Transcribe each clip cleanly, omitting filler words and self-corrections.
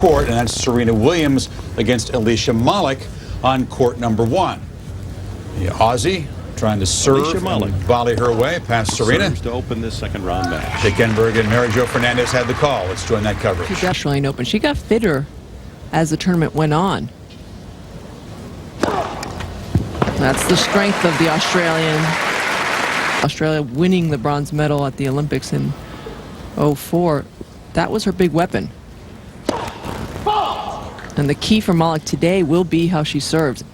court, and that's Serena Williams against Alicia Molik on court number 1. The Aussie trying to serve and volley her way past Serena. Serves to open this second round match. Dick Enberg and Mary Jo Fernandez had the call. Let's join that coverage. She's Australian Open. She got fitter as the tournament went on. That's the strength of the Australian. Australia winning the bronze medal at the Olympics in '04. That was her big weapon. And the key for Molik today will be how she serves.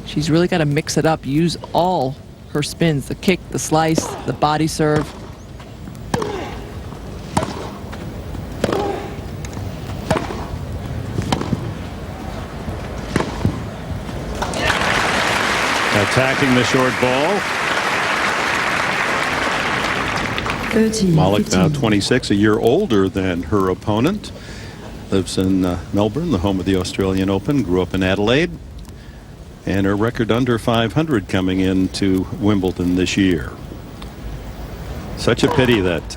She's really got to mix it up, use all her spins, the kick, the slice, the body serve. Attacking the short ball. Molik now 26, a year older than her opponent. Lives in Melbourne, the home of the Australian Open. Grew up in Adelaide. And her record under 500 coming into Wimbledon this year. Such a pity that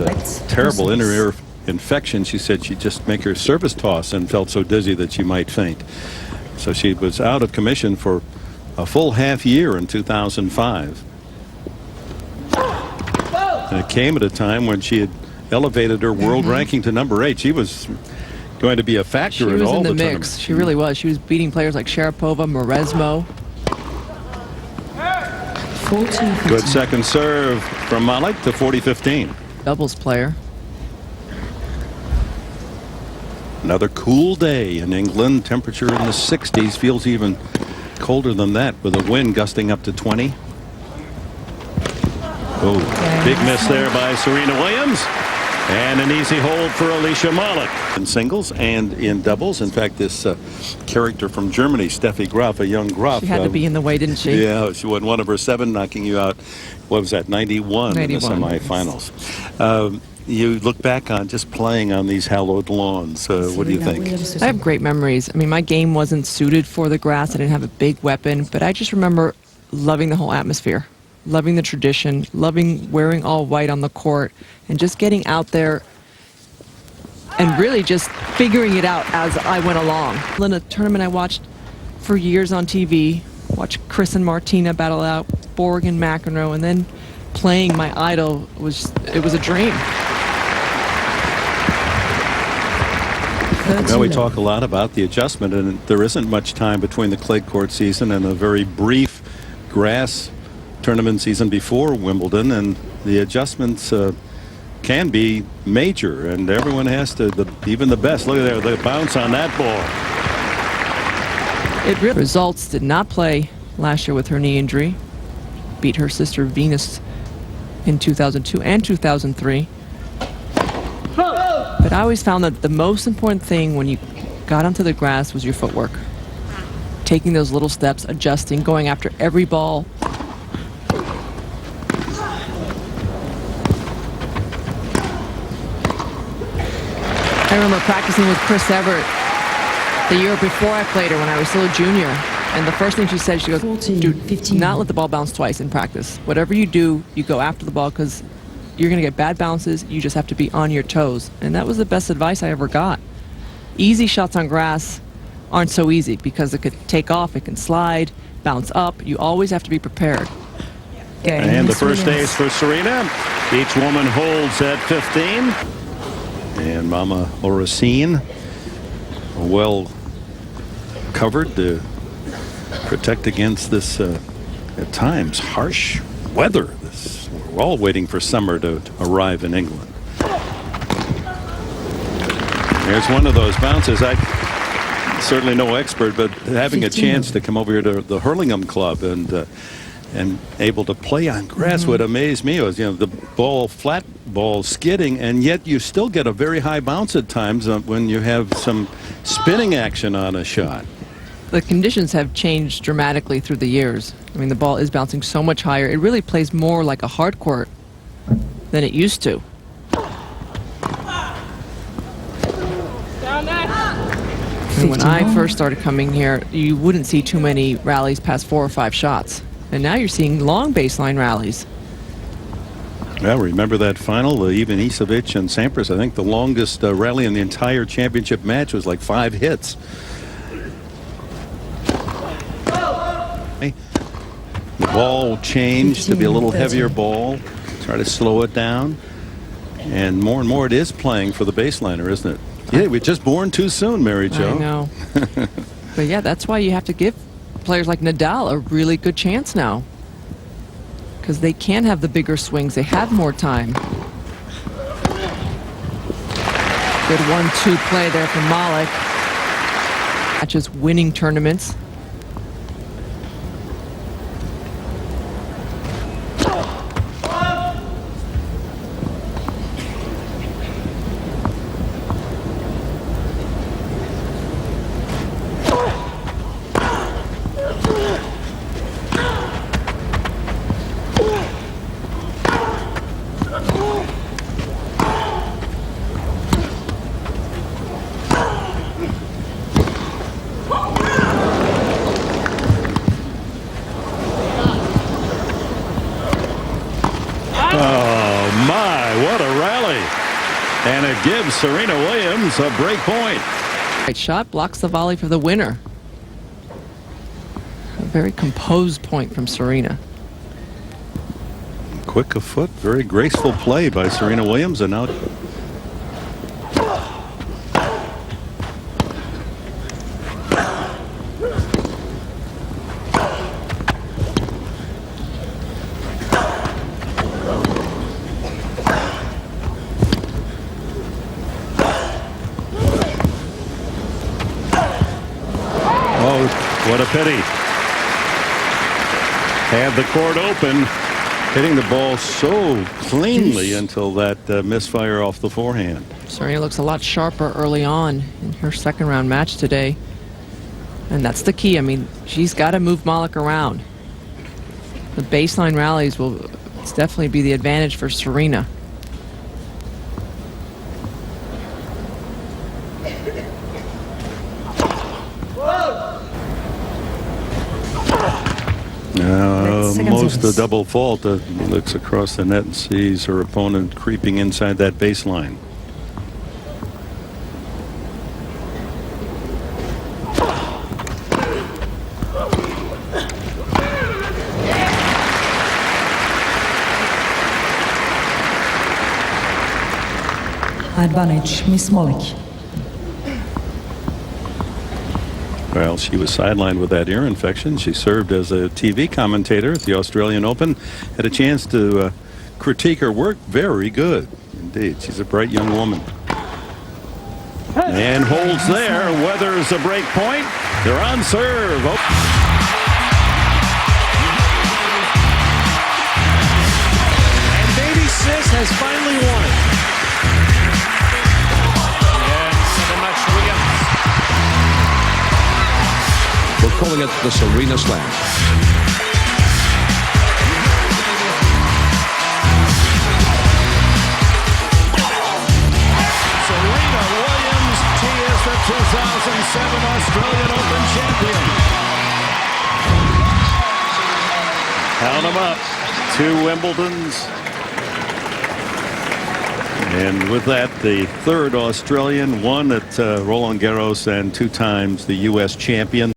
terrible inner ear infection. She said she'd just make her service toss and felt so dizzy that she might faint. So she was out of commission for a full half year in 2005. And it came at a time when she had elevated her world ranking to number 8. She was going to be a factor in all the tournaments. She really was. She was beating players like Sharapova, Mauresmo. Good second serve from Molik to 40-15. Doubles player. Another cool day in England. Temperature in the 60s. Feels even colder than that with a wind gusting up to 20. Oh, big miss there by Serena Williams. And an easy hold for Alicia Molik. In singles and in doubles. In fact, this character from Germany, Steffi Graf, a young Graf. She had to be in the way, didn't she? Yeah, she won one of her 7, knocking you out, what was that, 91 in the semifinals. You look back on just playing on these hallowed lawns. What do you think? I have great memories. I mean, my game wasn't suited for the grass. I didn't have a big weapon, but I just remember loving the whole atmosphere. Loving the tradition, loving wearing all white on the court, and just getting out there and really just figuring it out as I went along. In a tournament I watched for years on TV, watched Chris and Martina battle out, Borg and McEnroe, and then playing my idol was a dream. Well, we talk a lot about the adjustment, and there isn't much time between the clay court season and a very brief grass tournament season before Wimbledon, and the adjustments can be major, and everyone has to, even the best. Look at there, the bounce on that ball. Results did not play last year with her knee injury. Beat her sister Venus in 2002 and 2003. But I always found that the most important thing when you got onto the grass was your footwork. Taking those little steps, adjusting, going after every ball. I remember practicing with Chris Evert the year before I played her when I was still a junior. And the first thing she said, she goes, do not let the ball bounce twice in practice. Whatever you do, you go after the ball because you're going to get bad bounces. You just have to be on your toes. And that was the best advice I ever got. Easy shots on grass aren't so easy because it could take off, it can slide, bounce up. You always have to be prepared. And the first ace for Serena. Each woman holds at 15. And Mama Oracine well covered to protect against this at times harsh weather. We're all waiting for summer to arrive in England. There's one of those bounces. I'm certainly no expert, but having a chance to come over here to the Hurlingham Club and able to play on grass, what amazed me was, the ball, flat ball skidding, and yet you still get a very high bounce at times when you have some spinning action on a shot. The conditions have changed dramatically through the years. I mean, the ball is bouncing so much higher. It really plays more like a hard court than it used to. And when I first started coming here, you wouldn't see too many rallies past 4 or 5 shots. And now you're seeing long baseline rallies. Well, remember that final? Even Isevich and Sampras, I think the longest rally in the entire championship match was like 5 hits. The ball changed to be a little heavier ball. Try to slow it down. And more it is playing for the baseliner, isn't it? Yeah, we're just born too soon, Mary Jo. I know. But yeah, that's why you have to give players like Nadal a really good chance now. Because they can have the bigger swings. They have more time. Good 1-2 play there from Molik. Matches winning tournaments. Oh, my, what a rally. And it gives Serena Williams a break point. Right shot blocks the volley for the winner. A very composed point from Serena. Quick of foot, very graceful play by Serena Williams. And now what a pity. Had the court open, hitting the ball so cleanly until that misfire off the forehand. Serena looks a lot sharper early on in her second round match today. And that's the key. I mean, she's got to move Molik around. The baseline rallies will definitely be the advantage for Serena. Most the double fault. Looks across the net and sees her opponent creeping inside that baseline. Advantage, Miss Molik. Well, she was sidelined with that ear infection. She served as a TV commentator at the Australian Open. Had a chance to critique her work. Very good indeed. She's a bright young woman. And holds there. Weathers a break point. They're on serve. Oh. And Baby Sis has finally won it. And second match Williams. We're calling it the Serena Slam. Serena Williams, she is the 2007 Australian Open champion. Count them up. 2 Wimbledons. And with that, the 3rd Australian, 1 at Roland Garros and 2 times the U.S. champion.